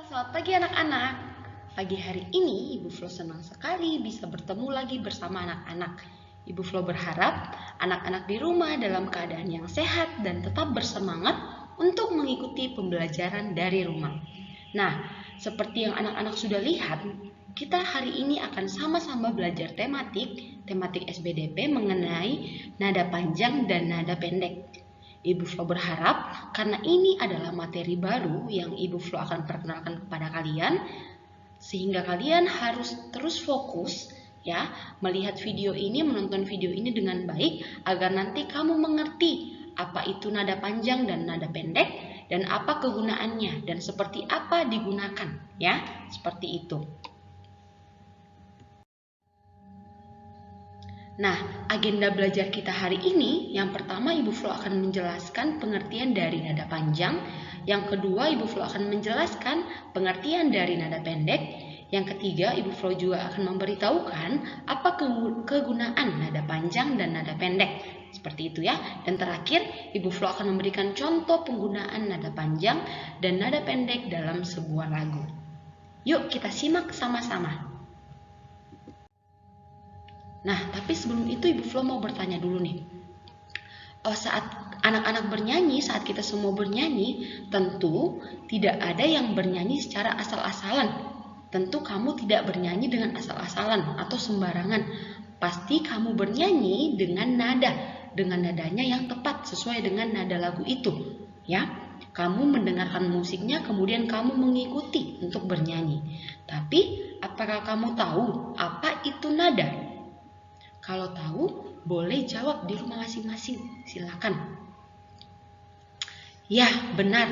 Selamat pagi anak-anak. Pagi hari ini Ibu Flo senang sekali bisa bertemu lagi bersama anak-anak. Ibu Flo berharap anak-anak di rumah dalam keadaan yang sehat dan tetap bersemangat untuk mengikuti pembelajaran dari rumah. Nah, seperti yang anak-anak sudah lihat, kita hari ini akan sama-sama belajar tematik SBDP mengenai nada panjang dan nada pendek. Ibu Flo berharap karena ini adalah materi baru yang Ibu Flo akan perkenalkan kepada kalian, sehingga kalian harus terus fokus ya, melihat video ini, menonton video ini dengan baik agar nanti kamu mengerti apa itu nada panjang dan nada pendek dan apa kegunaannya dan seperti apa digunakan ya, seperti itu. Nah, agenda belajar kita hari ini, yang pertama Ibu Flo akan menjelaskan pengertian dari nada panjang, yang kedua Ibu Flo akan menjelaskan pengertian dari nada pendek, yang ketiga Ibu Flo juga akan memberitahukan apa kegunaan nada panjang dan nada pendek. Seperti itu ya. Dan terakhir, Ibu Flo akan memberikan contoh penggunaan nada panjang dan nada pendek dalam sebuah lagu. Yuk kita simak sama-sama. Nah, tapi sebelum itu Ibu Flo mau bertanya dulu nih. Saat anak-anak bernyanyi, saat kita semua bernyanyi, tentu tidak ada yang bernyanyi secara asal-asalan. Tentu kamu tidak bernyanyi dengan asal-asalan atau sembarangan. Pasti kamu bernyanyi dengan nadanya yang tepat sesuai dengan nada lagu itu, ya. Kamu mendengarkan musiknya, kemudian kamu mengikuti untuk bernyanyi. Tapi, apakah kamu tahu apa itu nada? Kalau tahu, boleh jawab di rumah masing-masing. Silakan. Ya, benar.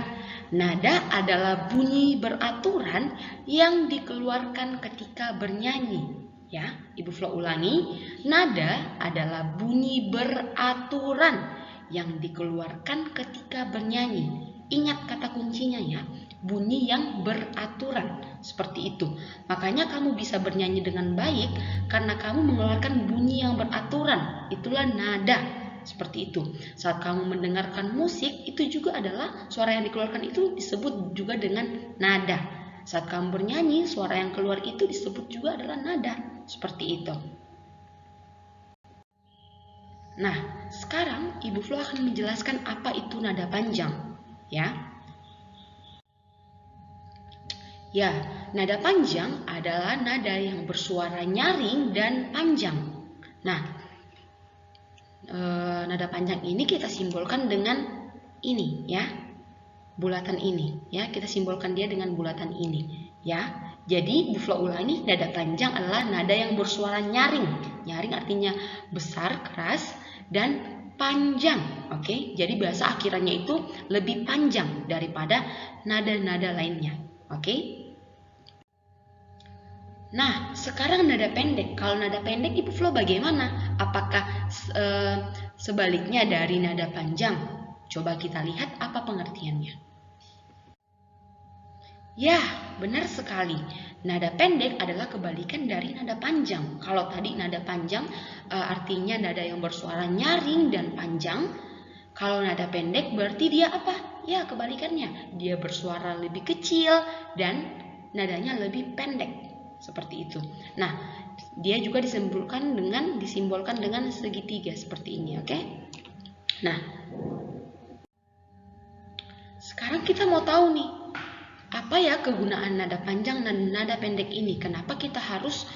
Nada adalah bunyi beraturan yang dikeluarkan ketika bernyanyi. Ya, Ibu Flo ulangi. Nada adalah bunyi beraturan yang dikeluarkan ketika bernyanyi. Ingat kata kuncinya ya, bunyi yang beraturan, seperti itu. Makanya kamu bisa bernyanyi dengan baik karena kamu mengeluarkan bunyi yang beraturan. Itulah nada, seperti itu. Saat kamu mendengarkan musik, itu juga adalah suara yang dikeluarkan itu disebut juga dengan nada. Saat kamu bernyanyi, suara yang keluar itu disebut juga adalah nada, seperti itu. Nah, sekarang Ibu Flo akan menjelaskan apa itu nada panjang. Ya, nada panjang adalah nada yang bersuara nyaring dan panjang. Nah, nada panjang ini kita simbolkan dengan ini ya, bulatan ini ya, kita simbolkan dia dengan bulatan ini ya. Jadi Ibu Flo ulangi, nada panjang adalah nada yang bersuara nyaring. Nyaring artinya besar, keras, dan panjang. Oke, jadi bahasa akhirannya itu lebih panjang daripada nada-nada lainnya. Oke. Nah, sekarang nada pendek. Kalau nada pendek Ibu Flo bagaimana? Apakah sebaliknya dari nada panjang? Coba kita lihat apa pengertiannya. Ya, benar sekali. Nada pendek adalah kebalikan dari nada panjang. Kalau tadi nada panjang artinya nada yang bersuara nyaring dan panjang. Kalau nada pendek berarti dia apa? Ya, kebalikannya. Dia bersuara lebih kecil dan nadanya lebih pendek. Seperti itu. Nah, dia juga disimbolkan dengan segitiga seperti ini, oke? Nah, sekarang kita mau tahu nih, apa ya kegunaan nada panjang dan nada pendek ini? Kenapa kita harus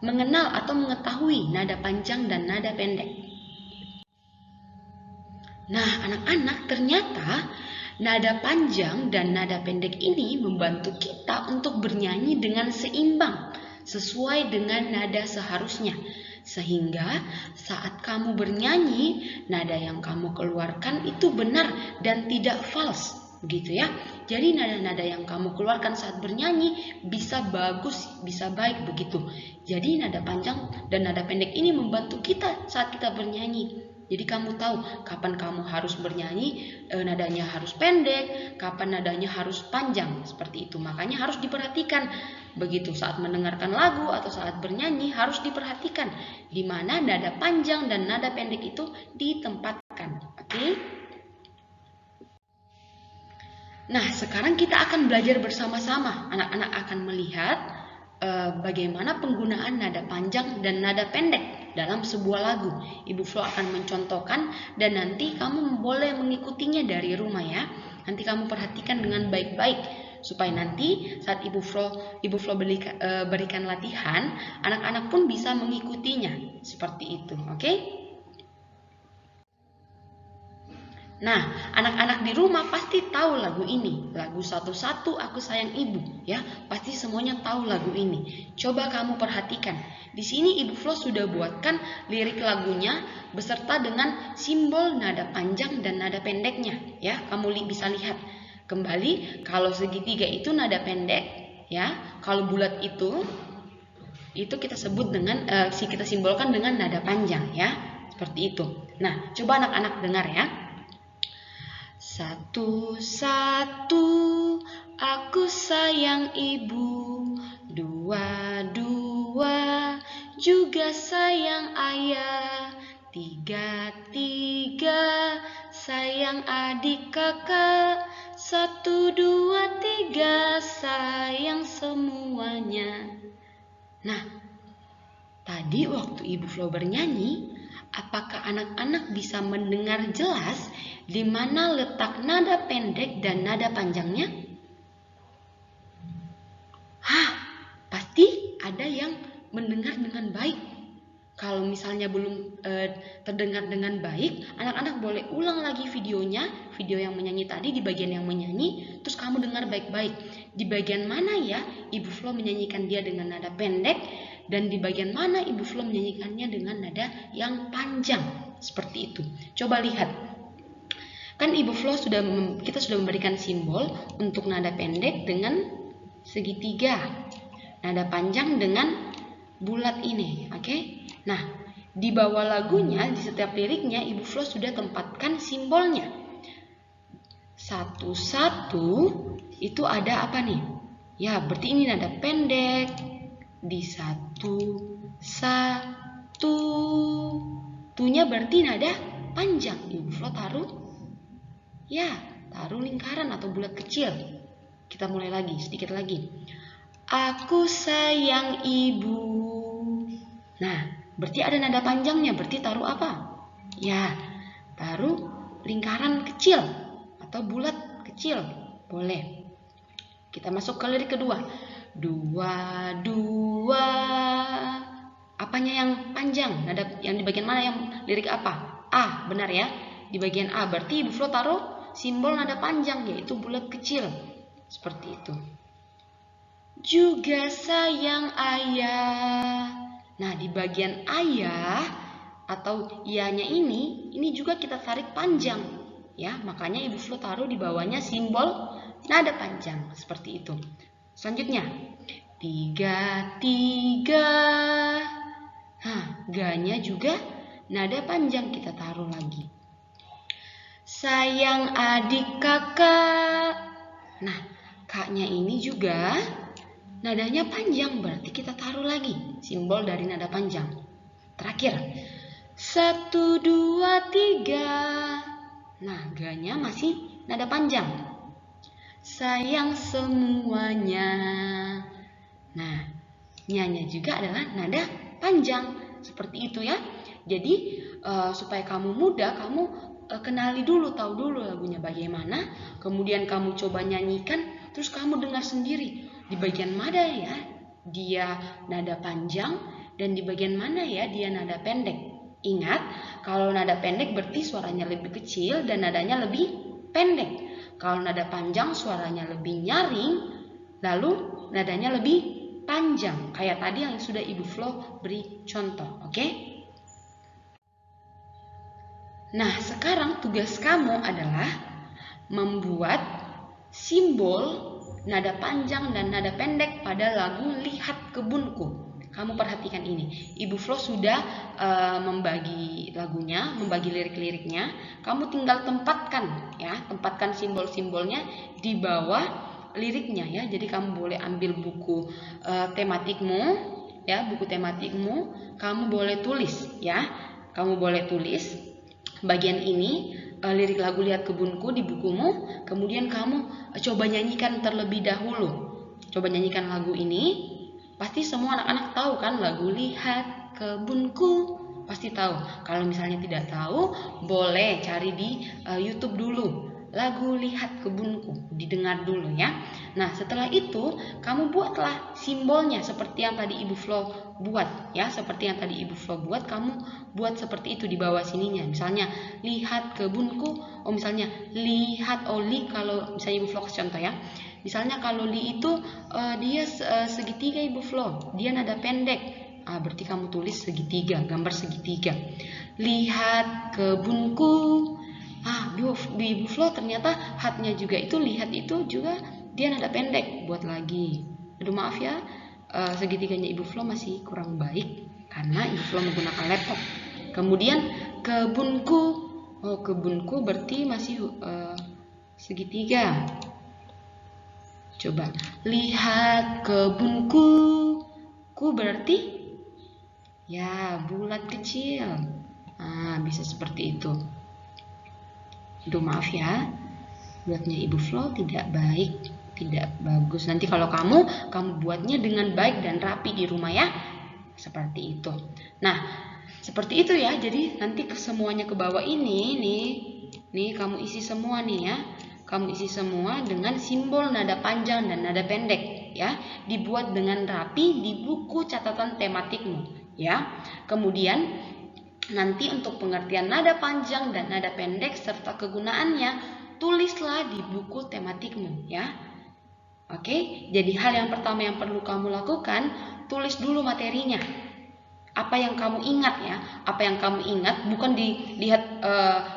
mengenal atau mengetahui nada panjang dan nada pendek? Nah, anak-anak, ternyata nada panjang dan nada pendek ini membantu kita untuk bernyanyi dengan seimbang, sesuai dengan nada seharusnya. Sehingga saat kamu bernyanyi, nada yang kamu keluarkan itu benar dan tidak false, begitu ya. Jadi nada-nada yang kamu keluarkan saat bernyanyi bisa bagus, bisa baik begitu. Jadi nada panjang dan nada pendek ini membantu kita saat kita bernyanyi. Jadi kamu tahu kapan kamu harus bernyanyi, nadanya harus pendek, kapan nadanya harus panjang, seperti itu. Makanya harus diperhatikan. Begitu saat mendengarkan lagu atau saat bernyanyi harus diperhatikan di mana nada panjang dan nada pendek itu ditempatkan. Oke? Nah, sekarang kita akan belajar bersama-sama. Anak-anak akan melihat bagaimana penggunaan nada panjang dan nada pendek dalam sebuah lagu. Ibu Flo akan mencontohkan dan nanti kamu boleh mengikutinya dari rumah ya. Nanti kamu perhatikan dengan baik-baik supaya nanti saat Ibu Flo berikan latihan, anak-anak pun bisa mengikutinya seperti itu, oke? Nah, anak-anak di rumah pasti tahu lagu ini, lagu Satu-Satu Aku Sayang Ibu, ya. Pasti semuanya tahu lagu ini. Coba kamu perhatikan. Di sini Ibu Flo sudah buatkan lirik lagunya beserta dengan simbol nada panjang dan nada pendeknya, ya. Kamu bisa lihat. Kembali, kalau segitiga itu nada pendek, ya. Kalau bulat itu kita sebut dengan kita simbolkan dengan nada panjang, ya. Seperti itu. Nah, coba anak-anak dengar ya. Satu-satu aku sayang ibu, dua-dua juga sayang ayah, tiga-tiga sayang adik kakak, satu, dua, tiga sayang semuanya. Nah, tadi waktu Ibu Flo bernyanyi, apakah anak-anak bisa mendengar jelas di mana letak nada pendek dan nada panjangnya? Pasti ada yang mendengar dengan baik. Kalau misalnya belum terdengar dengan baik, anak-anak boleh ulang lagi videonya, video yang menyanyi tadi di bagian yang menyanyi, terus kamu dengar baik-baik. Di bagian mana ya Ibu Flo menyanyikan dia dengan nada pendek, dan di bagian mana Ibu Flo menyanyikannya dengan nada yang panjang, seperti itu. Coba lihat. Kan Ibu Flo kita sudah memberikan simbol untuk nada pendek dengan segitiga, nada panjang dengan bulat ini, oke? Nah, di bawah lagunya, di setiap liriknya Ibu Flo sudah tempatkan simbolnya. Satu-satu itu ada apa nih? Ya, berarti ini nada pendek. Di satu, tunya berarti nada panjang. Ibu Flo taruh lingkaran atau bulat kecil. Kita mulai lagi, sedikit lagi. Aku sayang ibu. Nah, berarti ada nada panjangnya, berarti taruh apa? Ya, taruh lingkaran kecil atau bulat kecil. Boleh. Kita masuk ke lirik kedua. Dua. Apanya yang panjang? Nada yang di bagian mana yang lirik apa? A, benar ya? Di bagian A, berarti Ibu Flo taruh simbol nada panjang, yaitu bulat kecil. Seperti itu. Juga sayang ayah. Nah, di bagian ayah atau ianya ini juga kita tarik panjang. Ya, makanya Ibu Flo taruh di bawahnya simbol nada panjang. Seperti itu. Selanjutnya, tiga. Ga-nya juga nada panjang kita taruh lagi. Sayang adik kakak. Nah, K-nya ini juga nadanya panjang, berarti kita taruh lagi simbol dari nada panjang. Terakhir, 1, 2, 3. Nah, Ga-nya masih nada panjang. Sayang semuanya. Nah, Nya-nya juga adalah nada panjang. Seperti itu ya. Jadi, supaya kamu mudah, kamu kenali dulu, tahu dulu lagunya bagaimana, kemudian kamu coba nyanyikan, terus kamu dengar sendiri di bagian mana ya dia nada panjang dan di bagian mana ya dia nada pendek. Ingat, kalau nada pendek berarti suaranya lebih kecil dan nadanya lebih pendek. Kalau nada panjang suaranya lebih nyaring, lalu nadanya lebih panjang. Kayak tadi yang sudah Ibu Flo beri contoh, oke? Nah, sekarang tugas kamu adalah membuat simbol nada panjang dan nada pendek pada lagu Lihat Kebunku. Kamu perhatikan ini. Ibu Flo sudah membagi lagunya, membagi lirik-liriknya. Kamu tinggal tempatkan simbol-simbolnya di bawah liriknya ya. Jadi kamu boleh ambil buku tematikmu, ya, buku tematikmu. Kamu boleh tulis ya. Kamu boleh tulis bagian ini lirik lagu Lihat Kebunku di bukumu, kemudian kamu coba nyanyikan terlebih dahulu. Coba nyanyikan lagu ini. Pasti semua anak-anak tahu kan lagu Lihat Kebunku, pasti tahu. Kalau misalnya tidak tahu, boleh cari di YouTube dulu. Lagu Lihat Kebunku, didengar dulu ya. Nah, setelah itu kamu buatlah simbolnya seperti yang tadi Ibu Flo buat ya, seperti yang tadi Ibu Flo buat, kamu buat seperti itu di bawah sininya. Misalnya lihat kebunku, misalnya lihat li, kalau misalnya Ibu Flo kasih contoh ya. Misalnya kalau li itu dia segitiga Ibu Flo, dia nada pendek. Berarti kamu tulis segitiga, gambar segitiga. Lihat kebunku. Ibu Flo ternyata hatnya juga itu, lihat itu juga dia nada pendek. Buat lagi. Aduh maaf ya, segitiganya Ibu Flo masih kurang baik karena Ibu Flo menggunakan laptop. Kemudian kebunku. Kebunku berarti masih segitiga. Coba lihat kebunku. Ku berarti ya bulat kecil. Bisa seperti itu. Aduh maaf ya, buatnya Ibu Flo tidak baik, tidak bagus. Nanti kalau kamu buatnya dengan baik dan rapi di rumah ya. Seperti itu. Nah, seperti itu ya. Jadi nanti semuanya ke bawah ini nih kamu isi semua nih ya. Kamu isi semua dengan simbol nada panjang dan nada pendek ya. Dibuat dengan rapi di buku catatan tematikmu ya. Kemudian nanti untuk pengertian nada panjang dan nada pendek serta kegunaannya tulislah di buku tematikmu ya. Oke, jadi hal yang pertama yang perlu kamu lakukan, tulis dulu materinya. Apa yang kamu ingat ya, apa yang kamu ingat, bukan dilihat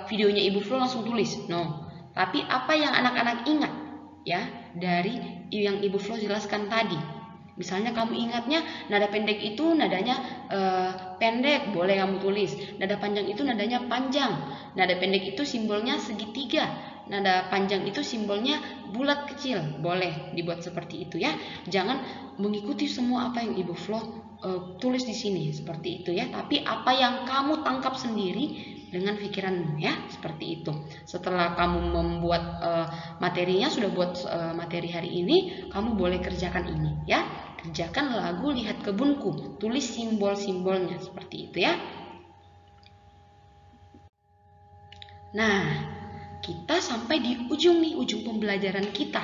videonya Ibu Flo langsung tulis, no. Tapi apa yang anak-anak ingat ya dari yang Ibu Flo jelaskan tadi. Misalnya kamu ingatnya nada pendek itu nadanya pendek, boleh kamu tulis. Nada panjang itu nadanya panjang. Nada pendek itu simbolnya segitiga. Nada panjang itu simbolnya bulat kecil. Boleh dibuat seperti itu ya. Jangan mengikuti semua apa yang Ibu Flo tulis di sini seperti itu ya. Tapi apa yang kamu tangkap sendiri dengan pikiranmu ya, seperti itu. Setelah kamu membuat materinya, sudah buat materi hari ini, kamu boleh kerjakan ini ya. Kerjakan lagu Lihat Kebunku, tulis simbol-simbolnya seperti itu ya. Nah, kita sampai di ujung pembelajaran kita.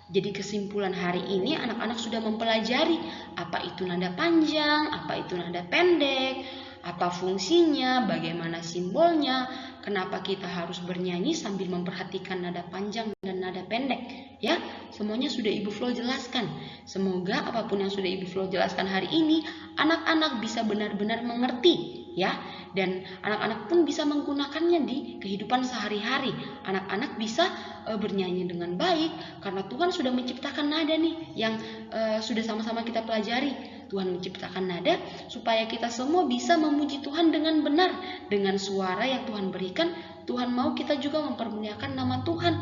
Jadi kesimpulan hari ini anak-anak sudah mempelajari apa itu nada panjang, apa itu nada pendek, apa fungsinya, bagaimana simbolnya, kenapa kita harus bernyanyi sambil memperhatikan nada panjang dan nada pendek ya. Semuanya sudah Ibu Flo jelaskan. Semoga apapun yang sudah Ibu Flo jelaskan hari ini anak-anak bisa benar-benar mengerti ya, dan anak-anak pun bisa menggunakannya di kehidupan sehari-hari. Anak-anak bisa bernyanyi dengan baik karena Tuhan sudah menciptakan nada nih yang sudah sama-sama kita pelajari. Tuhan menciptakan nada supaya kita semua bisa memuji Tuhan dengan benar, dengan suara yang Tuhan berikan. Tuhan mau kita juga mempermuliakan nama Tuhan.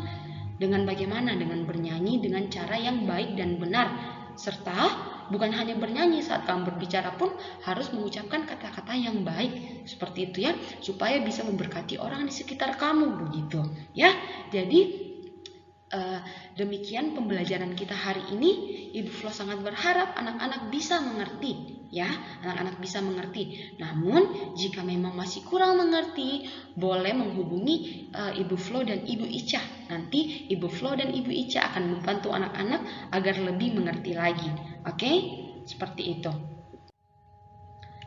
Dengan bagaimana? Dengan bernyanyi dengan cara yang baik dan benar. Serta bukan hanya bernyanyi, saat kamu berbicara pun harus mengucapkan kata-kata yang baik. Seperti itu ya, supaya bisa memberkati orang di sekitar kamu begitu ya. Jadi demikian pembelajaran kita hari ini. Ibu Flo sangat berharap anak-anak bisa mengerti ya, anak-anak bisa mengerti. Namun jika memang masih kurang mengerti, boleh menghubungi Ibu Flo dan Ibu Ica. Nanti Ibu Flo dan Ibu Ica akan membantu anak-anak agar lebih mengerti lagi. Oke? Seperti itu.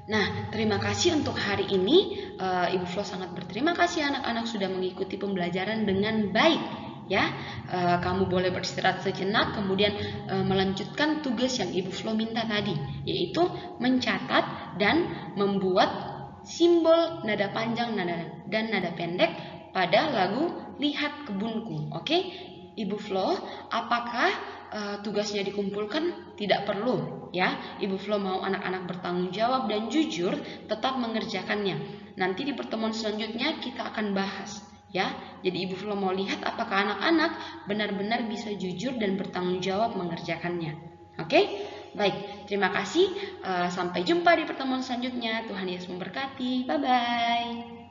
Nah, terima kasih untuk hari ini. Ibu Flo sangat berterima kasih anak-anak sudah mengikuti pembelajaran dengan baik. Ya, kamu boleh beristirahat sejenak, kemudian melanjutkan tugas yang Ibu Flo minta tadi, yaitu mencatat dan membuat simbol nada panjang dan nada pendek pada lagu Lihat Kebunku. Oke, Ibu Flo, apakah tugasnya dikumpulkan? Tidak perlu ya. Ibu Flo mau anak-anak bertanggung jawab dan jujur tetap mengerjakannya. Nanti di pertemuan selanjutnya kita akan bahas ya. Jadi Ibu Flo mau lihat apakah anak-anak benar-benar bisa jujur dan bertanggung jawab mengerjakannya. Oke? Baik, terima kasih. Sampai jumpa di pertemuan selanjutnya. Tuhan Yesus memberkati. Bye-bye.